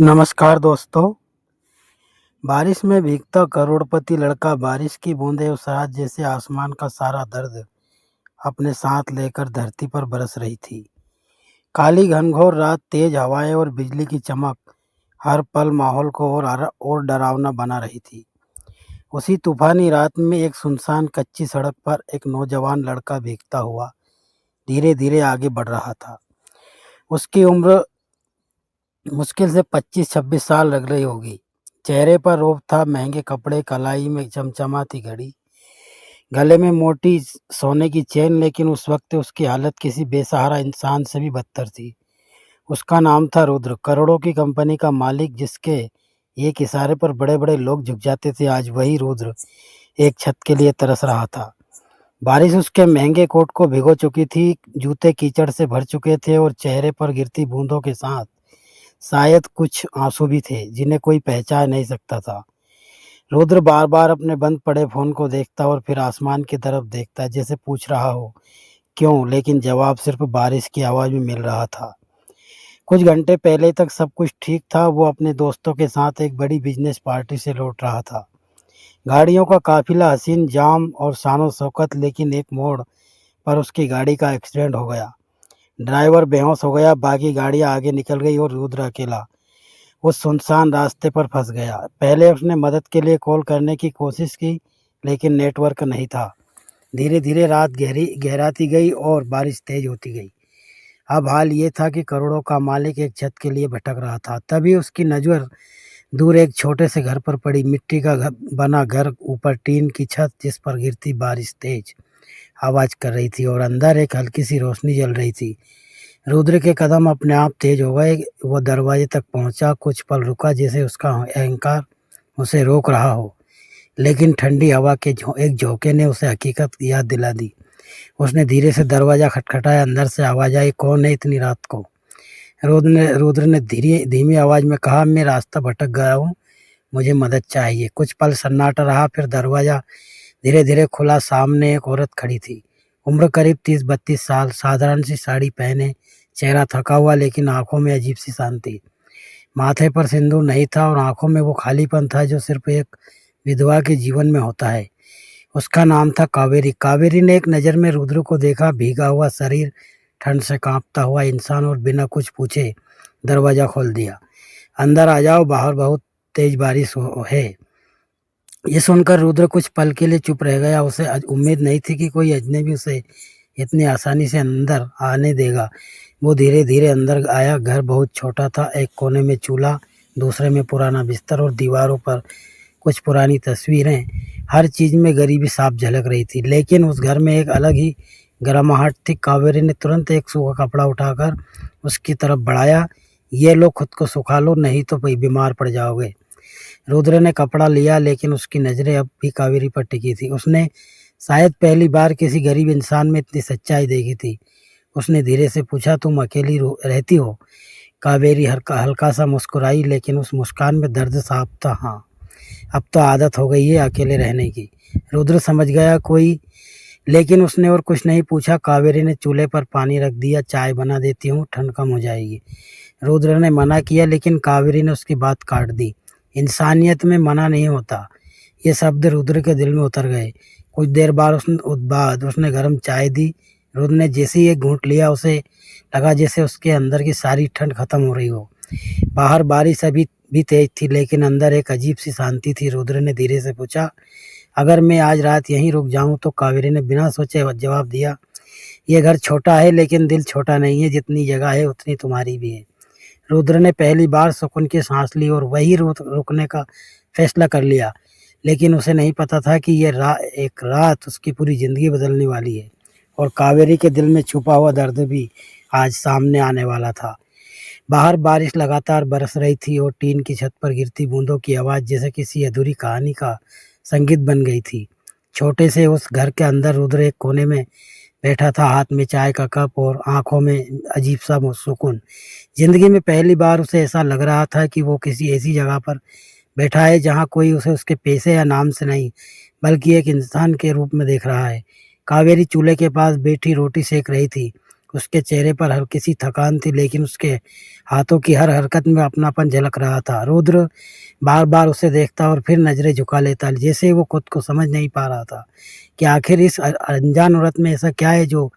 नमस्कार दोस्तों। बारिश में भीगता करोड़पति लड़का बारिश की बूंदें उस रात जैसे आसमान का सारा दर्द अपने साथ लेकर धरती पर बरस रही थी। काली घनघोर रात, तेज हवाएं और बिजली की चमक हर पल माहौल को और डरावना बना रही थी। उसी तूफानी रात में एक सुनसान कच्ची सड़क पर एक नौजवान लड़का भीगता हुआ धीरे धीरे आगे बढ़ रहा था। उसकी उम्र मुश्किल से 25-26 साल लग रही होगी। चेहरे पर रोब था, महंगे कपड़े, कलाई में चमचमाती घड़ी, गले में मोटी सोने की चेन, लेकिन उस वक्त उसकी हालत किसी बेसहारा इंसान से भी बदतर थी। उसका नाम था रुद्र, करोड़ों की कंपनी का मालिक जिसके एक इशारे पर बड़े-बड़े लोग झुक जाते थे। आज वही रुद्र एक छत के लिए तरस रहा था। बारिश उसके महंगे कोट को भिगो चुकी थी, जूते कीचड़ से भर चुके थे और चेहरे पर गिरती बूंदों के साथ शायद कुछ आंसू भी थे जिन्हें कोई पहचान नहीं सकता था। रुद्र बार बार अपने बंद पड़े फोन को देखता और फिर आसमान की तरफ देखता, जैसे पूछ रहा हो क्यों, लेकिन जवाब सिर्फ बारिश की आवाज में मिल रहा था। कुछ घंटे पहले तक सब कुछ ठीक था। वो अपने दोस्तों के साथ एक बड़ी बिजनेस पार्टी से लौट रहा था। गाड़ियों का काफिला, हसीन जाम और शानो शौकत, लेकिन एक मोड़ पर उसकी गाड़ी का एक्सीडेंट हो गया। ड्राइवर बेहोश हो गया, बाकी गाड़ियां आगे निकल गई और रुद्र अकेला उस सुनसान रास्ते पर फंस गया। पहले उसने मदद के लिए कॉल करने की कोशिश की, लेकिन नेटवर्क नहीं था। धीरे धीरे रात गहराती गई और बारिश तेज होती गई। अब हाल ये था कि करोड़ों का मालिक एक छत के लिए भटक रहा था। तभी उसकी नज़र दूर एक छोटे से घर पर पड़ी। मिट्टी का बना घर, ऊपर टीन की छत जिस पर गिरती बारिश तेज आवाज कर रही थी और अंदर एक हल्की सी रोशनी जल रही थी। रुद्र के कदम अपने आप तेज हो गए। वो दरवाजे तक पहुंचा, कुछ पल रुका जैसे उसका अहंकार उसे रोक रहा हो, लेकिन ठंडी हवा के एक झोंके ने उसे हकीकत याद दिला दी। उसने धीरे से दरवाजा खटखटाया। अंदर से आवाज आई, कौन है इतनी रात को? रुद्र ने धीमी आवाज में कहा, मैं रास्ता भटक गया हूँ, मुझे मदद चाहिए। कुछ पल सन्नाटा रहा, फिर दरवाजा धीरे धीरे खुला। सामने एक औरत खड़ी थी, उम्र करीब 30-32 साल, साधारण सी साड़ी पहने, चेहरा थका हुआ, लेकिन आंखों में अजीब सी शांति। माथे पर सिंदूर नहीं था और आंखों में वो खालीपन था जो सिर्फ एक विधवा के जीवन में होता है। उसका नाम था कावेरी। कावेरी ने एक नज़र में रुद्र को देखा, भीगा हुआ शरीर, ठंड से कांपता हुआ इंसान, और बिना कुछ पूछे दरवाजा खोल दिया। अंदर आ जाओ, बाहर बहुत तेज बारिश है। ये सुनकर रुद्र कुछ पल के लिए चुप रह गया। उसे उम्मीद नहीं थी कि कोई अजनबी उसे इतनी आसानी से अंदर आने देगा। वो धीरे धीरे अंदर आया। घर बहुत छोटा था। एक कोने में चूल्हा, दूसरे में पुराना बिस्तर और दीवारों पर कुछ पुरानी तस्वीरें। हर चीज में गरीबी साफ झलक रही थी, लेकिन उस घर में एक अलग ही गर्माहट थी। कावेरी ने तुरंत एक सूखा कपड़ा उठाकर उसकी तरफ बढ़ाया। ये लो, खुद को सुखा लो, नहीं तो बीमार पड़ जाओगे। रुद्र ने कपड़ा लिया, लेकिन उसकी नज़रें अब भी कावेरी पर टिकी थी। उसने शायद पहली बार किसी गरीब इंसान में इतनी सच्चाई देखी थी। उसने धीरे से पूछा, तुम अकेली रहती हो? कावेरी हल्का हल्का सा मुस्कुराई, लेकिन उस मुस्कान में दर्द साफ था। हाँ, अब तो आदत हो गई है अकेले रहने की। रुद्र समझ गया कोई, लेकिन उसने और कुछ नहीं पूछा। कावेरी ने चूल्हे पर पानी रख दिया। चाय बना देती हूँ, ठंड कम हो जाएगी। रुद्र ने मना किया, लेकिन कावेरी ने उसकी बात काट दी। इंसानियत में मना नहीं होता। ये शब्द रुद्र के दिल में उतर गए। कुछ देर बाद उसने गर्म चाय दी। रुद्र ने जैसे ही एक घूंट लिया, उसे लगा जैसे उसके अंदर की सारी ठंड खत्म हो रही हो। बाहर बारिश अभी भी तेज थी, लेकिन अंदर एक अजीब सी शांति थी। रुद्र ने धीरे से पूछा, अगर मैं आज रात यहीं रुक जाऊं तो? कावेरी ने बिना सोचे जवाब दिया, ये घर छोटा है, लेकिन दिल छोटा नहीं है। जितनी जगह है उतनी तुम्हारी भी है। रुद्र ने पहली बार सुकून की सांस ली और वही रुकने का फैसला कर लिया। लेकिन उसे नहीं पता था कि एक रात उसकी पूरी जिंदगी बदलने वाली है, और कावेरी के दिल में छुपा हुआ दर्द भी आज सामने आने वाला था। बाहर बारिश लगातार बरस रही थी और टीन की छत पर गिरती बूंदों की आवाज़ जैसे किसी अधूरी कहानी का संगीत बन गई थी। छोटे से उस घर के अंदर रुद्र एक कोने में बैठा था, हाथ में चाय का कप और आंखों में अजीब सा सुकून। जिंदगी में पहली बार उसे ऐसा लग रहा था कि वो किसी ऐसी जगह पर बैठा है जहाँ कोई उसे उसके पैसे या नाम से नहीं, बल्कि एक इंसान के रूप में देख रहा है। कावेरी चूल्हे के पास बैठी रोटी सेक रही थी। उसके चेहरे पर हल्की सी थकान थी, लेकिन उसके हाथों की हर हरकत में अपनापन झलक रहा था। रुद्र बार-बार उसे देखता और फिर नज़रें झुका लेता, जैसे वो खुद को समझ नहीं पा रहा था कि आखिर इस अनजान औरत में ऐसा क्या है जो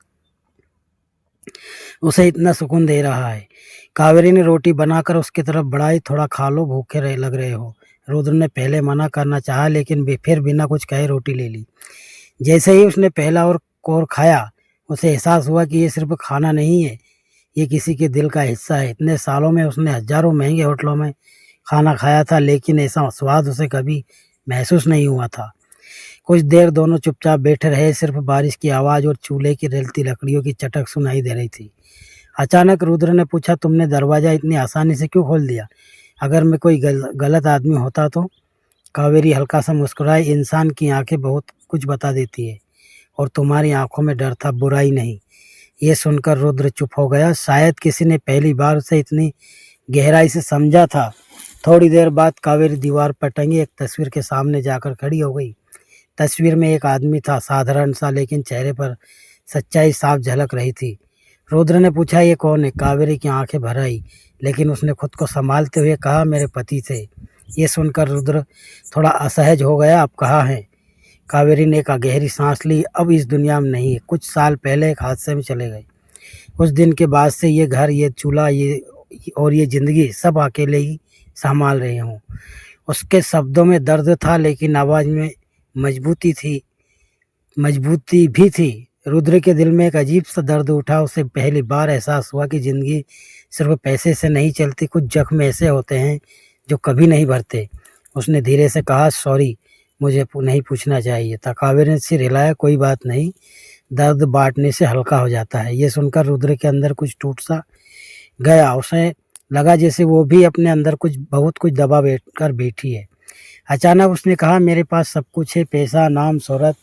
उसे इतना सुकून दे रहा है। कावेरी ने रोटी बनाकर उसकी तरफ बढ़ाई, थोड़ा खा लो, भूखे लग रहे हो। रुद्र ने पहले मना करना चाहा, लेकिन फिर बिना कुछ कहे रोटी ले ली। जैसे ही उसने पहला और कोर खाया, उसे एहसास हुआ कि ये सिर्फ खाना नहीं है, ये किसी के दिल का हिस्सा है। इतने सालों में उसने हजारों महंगे होटलों में खाना खाया था, लेकिन ऐसा स्वाद उसे कभी महसूस नहीं हुआ था। कुछ देर दोनों चुपचाप बैठे रहे, सिर्फ बारिश की आवाज़ और चूल्हे की रेलती लकड़ियों की चटक सुनाई दे रही थी। अचानक रुद्र ने पूछा, तुमने दरवाज़ा इतनी आसानी से क्यों खोल दिया? अगर मैं कोई गलत आदमी होता तो? कावेरी हल्का सा मुस्कुराई, इंसान की आंखें बहुत कुछ बता देती है और तुम्हारी आंखों में डर था, बुराई नहीं। ये सुनकर रुद्र चुप हो गया, शायद किसी ने पहली बार उसे इतनी गहराई से समझा था। थोड़ी देर बाद कावेरी दीवार पर टंगी एक तस्वीर के सामने जाकर खड़ी हो गई। तस्वीर में एक आदमी था, साधारण सा, लेकिन चेहरे पर सच्चाई साफ झलक रही थी। रुद्र ने पूछा, ये कौन है? कावेरी की आंखें भर आई, लेकिन उसने खुद को संभालते हुए कहा, मेरे पति थे। ये सुनकर रुद्र थोड़ा असहज हो गया। अब कहाँ है? कावेरी ने एक गहरी सांस ली। अब इस दुनिया में नहीं है, कुछ साल पहले एक हादसे में चले गए। उस दिन के बाद से ये घर, ये चूल्हा, ये ज़िंदगी सब अकेले ही संभाल रही हूँ। उसके शब्दों में दर्द था, लेकिन आवाज़ में मजबूती भी थी। रुद्र के दिल में एक अजीब सा दर्द उठा। उसे पहली बार एहसास हुआ कि ज़िंदगी सिर्फ पैसे से नहीं चलती, कुछ जख्म ऐसे होते हैं जो कभी नहीं भरते। उसने धीरे से कहा, सॉरी, मुझे नहीं पूछना चाहिए था। कावेरी ने सिर हिलाया, कोई बात नहीं, दर्द बांटने से हल्का हो जाता है। ये सुनकर रुद्र के अंदर कुछ टूट सा गया। उसे लगा जैसे वो भी अपने अंदर बहुत कुछ दबा कर बैठी है। अचानक उसने कहा, मेरे पास सब कुछ है, पैसा, नाम, शोहरत,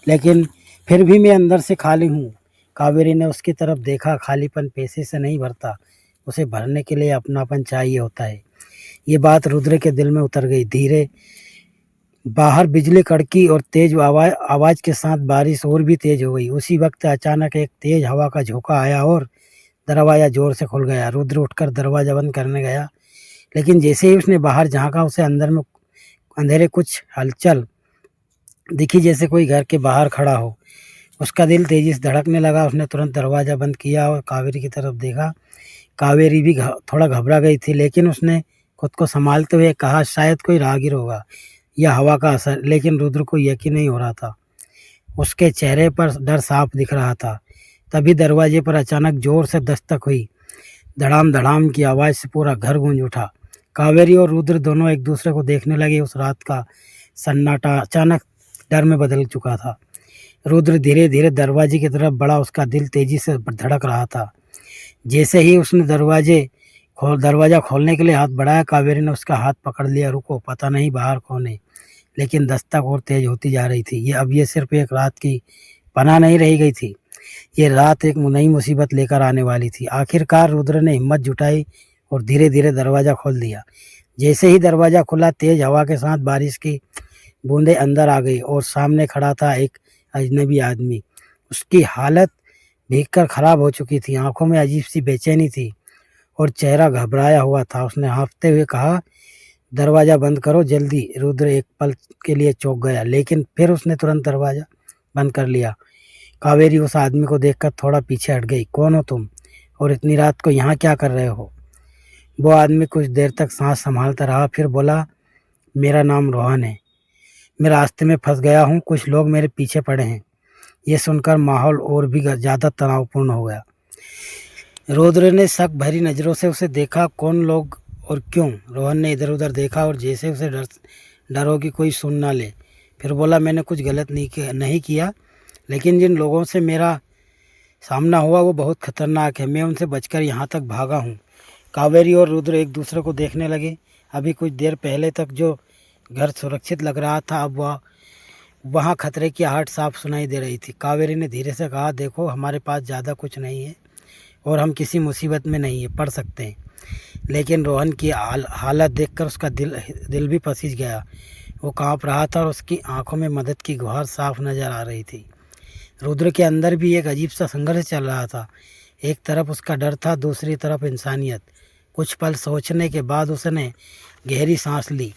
लेकिन फिर भी मैं अंदर से खाली हूँ। कावेरी ने उसकी तरफ देखा। खालीपन पैसे से नहीं भरता, उसे भरने के लिए अपनापन चाहिए होता है। ये बात रुद्र के दिल में उतर गई। धीरे बाहर बिजली कड़की और तेज आवाज़ के साथ बारिश और भी तेज हो गई। उसी वक्त अचानक एक तेज हवा का झोंका आया और दरवाज़ा जोर से खुल गया। रुद्र उठकर दरवाज़ा बंद करने गया, लेकिन जैसे ही उसने बाहर झांका, उसे अंदर में अंधेरे कुछ हलचल दिखी, जैसे कोई घर के बाहर खड़ा हो। उसका दिल तेजी से धड़कने लगा। उसने तुरंत दरवाज़ा बंद किया और कावेरी की तरफ देखा। कावेरी भी थोड़ा घबरा गई थी, लेकिन उसने खुद को संभालते हुए कहा, शायद कोई राहगीर होगा या हवा का असर। लेकिन रुद्र को यकीन नहीं हो रहा था। उसके चेहरे पर डर साफ दिख रहा था। तभी दरवाजे पर अचानक जोर से दस्तक हुई। धड़ाम धड़ाम की आवाज़ से पूरा घर गूंज उठा। कावेरी और रुद्र दोनों एक दूसरे को देखने लगे। उस रात का सन्नाटा अचानक डर में बदल चुका था। रुद्र धीरे धीरे दरवाजे की तरफ बढ़ा। उसका दिल तेजी से धड़क रहा था। जैसे ही उसने दरवाज़ा खोलने के लिए हाथ बढ़ाया, कावेरी ने उसका हाथ पकड़ लिया। रुको, पता नहीं बाहर कौन है। लेकिन दस्तक और तेज होती जा रही थी। ये सिर्फ एक रात की पनाह नहीं रह गई थी, ये रात एक नई मुसीबत लेकर आने वाली थी। आखिरकार रुद्र ने हिम्मत जुटाई और धीरे धीरे दरवाज़ा खोल दिया। जैसे ही दरवाज़ा खुला, तेज हवा के साथ बारिश की बूंदें अंदर आ गई और सामने खड़ा था एक अजनबी आदमी। उसकी हालत भीगकर खराब हो चुकी थी, आंखों में अजीब सी बेचैनी थी और चेहरा घबराया हुआ था। उसने हाँफते हुए कहा, दरवाज़ा बंद करो जल्दी। रुद्र एक पल के लिए चौंक गया, लेकिन फिर उसने तुरंत दरवाज़ा बंद कर लिया। कावेरी उस आदमी को देखकर थोड़ा पीछे हट गई। कौन हो तुम, और इतनी रात को यहाँ क्या कर रहे हो? वो आदमी कुछ देर तक सांस संभालता रहा, फिर बोला, मेरा नाम रोहन है, मैं रास्ते में फंस गया हूँ, कुछ लोग मेरे पीछे पड़े हैं। ये सुनकर माहौल और भी ज़्यादा तनावपूर्ण हो गया। रुद्र ने शक भरी नज़रों से उसे देखा। कौन लोग और क्यों? रोहन ने इधर उधर देखा और जैसे उसे डर हो कि कोई सुन ना ले। फिर बोला, मैंने कुछ गलत नहीं किया, लेकिन जिन लोगों से मेरा सामना हुआ वो बहुत खतरनाक है, मैं उनसे बचकर यहाँ तक भागा हूँ। कावेरी और रुद्र एक दूसरे को देखने लगे। अभी कुछ देर पहले तक जो घर सुरक्षित लग रहा था, अब वहाँ खतरे की आहट साफ सुनाई दे रही थी। कावेरी ने धीरे से कहा, देखो, हमारे पास ज़्यादा कुछ नहीं है और हम किसी मुसीबत में नहीं पड़ सकते हैं। लेकिन रोहन की हालत देखकर उसका दिल भी पसीज गया। वो काँप रहा था और उसकी आंखों में मदद की गुहार साफ नज़र आ रही थी। रुद्र के अंदर भी एक अजीब सा संघर्ष चल रहा था। एक तरफ उसका डर था, दूसरी तरफ इंसानियत। कुछ पल सोचने के बाद उसने गहरी सांस ली।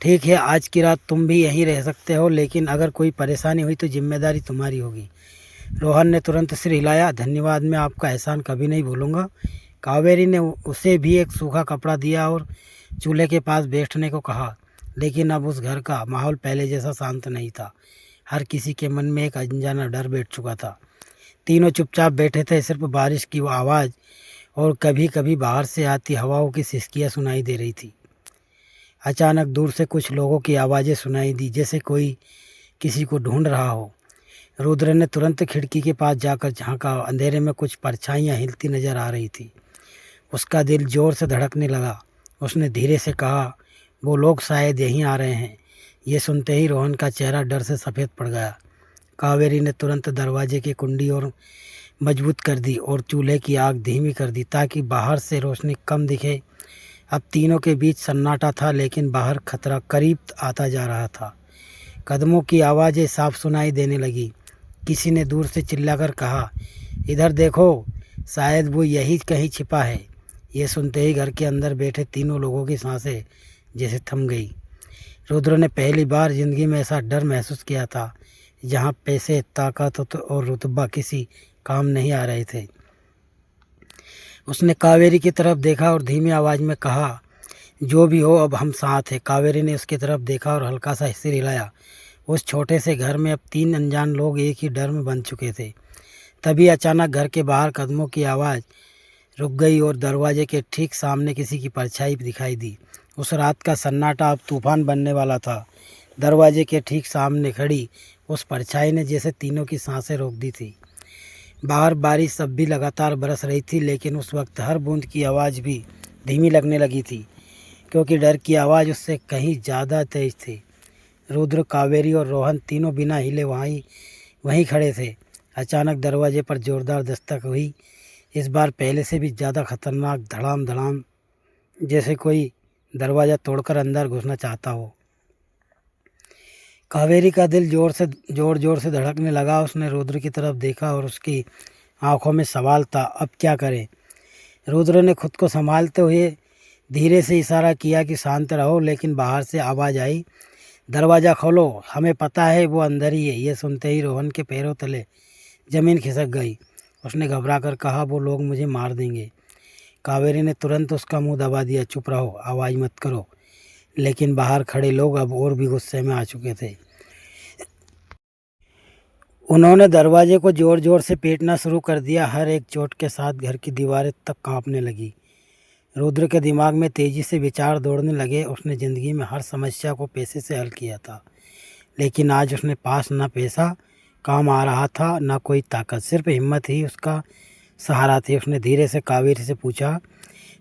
ठीक है, आज की रात तुम भी यहीं रह सकते हो, लेकिन अगर कोई परेशानी हुई तो जिम्मेदारी तुम्हारी होगी। रोहन ने तुरंत सिर हिलाया। धन्यवाद, मैं आपका एहसान कभी नहीं भूलूंगा। कावेरी ने उसे भी एक सूखा कपड़ा दिया और चूल्हे के पास बैठने को कहा। लेकिन अब उस घर का माहौल पहले जैसा शांत नहीं था। हर किसी के मन में एक अनजाना डर बैठ चुका था। तीनों चुपचाप बैठे थे। सिर्फ बारिश की वो आवाज़ और कभी कभी बाहर से आती हवाओं की सिसकियाँ सुनाई दे रही थी। अचानक दूर से कुछ लोगों की आवाज़ें सुनाई दी, जैसे कोई किसी को ढूंढ रहा हो। रुद्र ने तुरंत खिड़की के पास जाकर झांका। अंधेरे में कुछ परछाइयाँ हिलती नजर आ रही थी। उसका दिल जोर से धड़कने लगा। उसने धीरे से कहा, वो लोग शायद यहीं आ रहे हैं। ये सुनते ही रोहन का चेहरा डर से सफ़ेद पड़ गया। कावेरी ने तुरंत दरवाजे की कुंडी और मजबूत कर दी और चूल्हे की आग धीमी कर दी ताकि बाहर से रोशनी कम दिखे। अब तीनों के बीच सन्नाटा था, लेकिन बाहर खतरा करीब आता जा रहा था। कदमों की आवाज़ें साफ सुनाई देने लगी। किसी ने दूर से चिल्लाकर कहा, इधर देखो, शायद वो यही कहीं छिपा है। ये सुनते ही घर के अंदर बैठे तीनों लोगों की सांसें जैसे थम गई। रुद्र ने पहली बार जिंदगी में ऐसा डर महसूस किया था, जहाँ पैसे, ताकत और रुतबा किसी काम नहीं आ रहे थे। उसने कावेरी की तरफ देखा और धीमी आवाज़ में कहा, जो भी हो, अब हम साथ हैं। कावेरी ने उसकी तरफ देखा और हल्का सा सिर हिलाया। उस छोटे से घर में अब 3 अनजान लोग एक ही डर में बंध चुके थे। तभी अचानक घर के बाहर कदमों की आवाज़ रुक गई और दरवाजे के ठीक सामने किसी की परछाई दिखाई दी। उस रात का सन्नाटा अब तूफान बनने वाला था। दरवाजे के ठीक सामने खड़ी उस परछाई ने जैसे तीनों की सांसें रोक दी थी। बाहर बारिश अब भी लगातार बरस रही थी, लेकिन उस वक्त हर बूंद की आवाज़ भी धीमी लगने लगी थी, क्योंकि डर की आवाज़ उससे कहीं ज़्यादा तेज थी। रुद्र, कावेरी और रोहन तीनों बिना हिले वहीं खड़े थे। अचानक दरवाजे पर जोरदार दस्तक हुई। इस बार पहले से भी ज़्यादा खतरनाक, धड़ाम धड़ाम, जैसे कोई दरवाज़ा तोड़कर अंदर घुसना चाहता हो। कावेरी का दिल जोर जोर से धड़कने लगा। उसने रुद्र की तरफ देखा और उसकी आंखों में सवाल था, अब क्या करें। रुद्र ने खुद को संभालते हुए धीरे से इशारा किया कि शांत रहो, लेकिन बाहर से आवाज़ आई, दरवाज़ा खोलो, हमें पता है वो अंदर ही है। ये सुनते ही रोहन के पैरों तले ज़मीन खिसक गई। उसने घबरा कर कहा, वो लोग मुझे मार देंगे। कावेरी ने तुरंत उसका मुंह दबा दिया, चुप रहो, आवाज़ मत करो। लेकिन बाहर खड़े लोग अब और भी गुस्से में आ चुके थे। उन्होंने दरवाजे को ज़ोर ज़ोर से पीटना शुरू कर दिया। हर एक चोट के साथ घर की दीवारें तक कांपने लगी। रुद्र के दिमाग में तेज़ी से विचार दौड़ने लगे। उसने ज़िंदगी में हर समस्या को पैसे से हल किया था, लेकिन आज उसने पास न पैसा काम आ रहा था, न कोई ताकत, सिर्फ हिम्मत ही उसका सहारा थी। उसने धीरे से कावेरी से पूछा,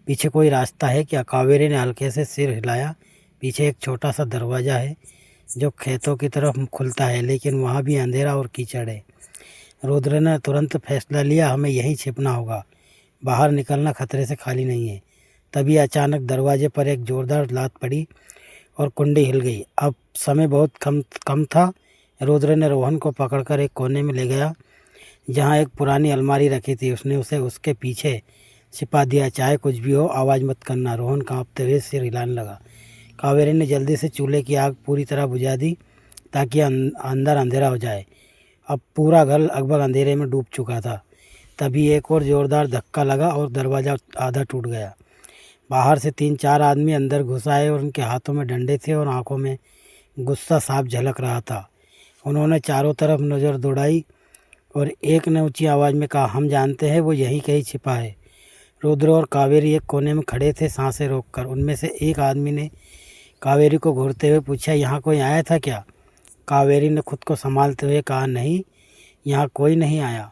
पीछे कोई रास्ता है क्या? कावेरी ने हल्के से सिर हिलाया। पीछे एक छोटा सा दरवाज़ा है जो खेतों की तरफ खुलता है, लेकिन वहाँ भी अंधेरा और कीचड़ है। रुद्र ने तुरंत फैसला लिया, हमें यहीं छिपना होगा, बाहर निकलना खतरे से खाली नहीं है। तभी अचानक दरवाजे पर एक ज़ोरदार लात पड़ी और कुंडी हिल गई। अब समय बहुत कम था। रुद्र ने रोहन को पकड़कर एक कोने में ले गया, जहाँ एक पुरानी अलमारी रखी थी। उसने उसे उसके पीछे छिपा दिया। चाहे कुछ भी हो, आवाज़ मत करना। रोहन कांपते हुए सिर हिलाने लगा। कावेरी ने जल्दी से चूल्हे की आग पूरी तरह बुझा दी ताकि अंदर अंधेरा हो जाए। अब पूरा घर लगभग अंधेरे में डूब चुका था। तभी एक और ज़ोरदार धक्का लगा और दरवाज़ा आधा टूट गया। बाहर से 3-4 आदमी अंदर घुस आए और उनके हाथों में डंडे थे और आंखों में गुस्सा साफ झलक रहा था। उन्होंने चारों तरफ नज़र दौड़ाई और एक ने ऊंची आवाज़ में कहा, हम जानते हैं वो यहीं कहीं छिपा है। रुद्र और कावेरी एक कोने में खड़े थे, सांसें रोककर। उनमें से एक आदमी ने कावेरी को घूरते हुए पूछा, यहाँ कोई आया था क्या? कावेरी ने खुद को संभालते हुए कहा, नहीं, यहाँ कोई नहीं आया।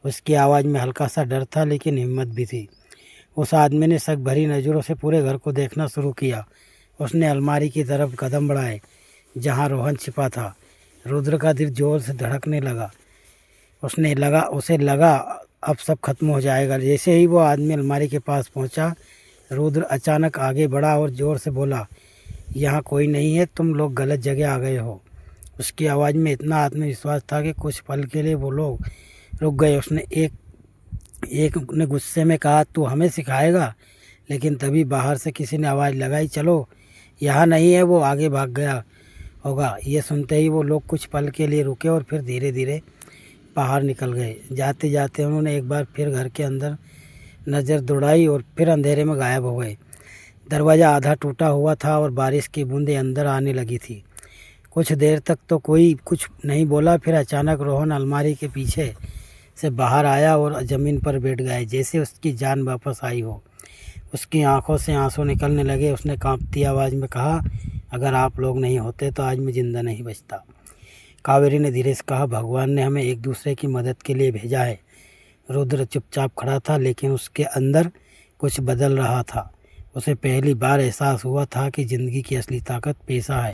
उसकी आवाज़ में हल्का सा डर था, लेकिन हिम्मत भी थी। उस आदमी ने शक भरी नज़रों से पूरे घर को देखना शुरू किया। उसने अलमारी की तरफ कदम बढ़ाए जहाँ रोहन छिपा था। रुद्र का दिल जोर से धड़कने लगा। उसे लगा अब सब खत्म हो जाएगा। जैसे ही वो आदमी अलमारी के पास पहुंचा, रुद्र अचानक आगे बढ़ा और ज़ोर से बोला, यहाँ कोई नहीं है, तुम लोग गलत जगह आ गए हो। उसकी आवाज़ में इतना आत्मविश्वास था कि कुछ पल के लिए वो लोग रुक गए। उसने एक एक ने गुस्से में कहा, तू हमें सिखाएगा? लेकिन तभी बाहर से किसी ने आवाज़ लगाई, चलो यहाँ नहीं है, वो आगे भाग गया होगा। ये सुनते ही वो लोग कुछ पल के लिए रुके और फिर धीरे धीरे बाहर निकल गए। जाते जाते उन्होंने एक बार फिर घर के अंदर नज़र दौड़ाई और फिर अंधेरे में गायब हो गए। दरवाज़ा आधा टूटा हुआ था और बारिश की बूंदें अंदर आने लगी थी। कुछ देर तक तो कोई कुछ नहीं बोला, फिर अचानक रोहन अलमारी के पीछे से बाहर आया और ज़मीन पर बैठ गया, जैसे उसकी जान वापस आई हो। उसकी आंखों से आंसू निकलने लगे। उसने कांपती आवाज़ में कहा, अगर आप लोग नहीं होते तो आज मैं ज़िंदा नहीं बचता। कावेरी ने धीरे से कहा, भगवान ने हमें एक दूसरे की मदद के लिए भेजा है। रुद्र चुपचाप खड़ा था, लेकिन उसके अंदर कुछ बदल रहा था। उसे पहली बार एहसास हुआ था कि ज़िंदगी की असली ताकत पैसा है।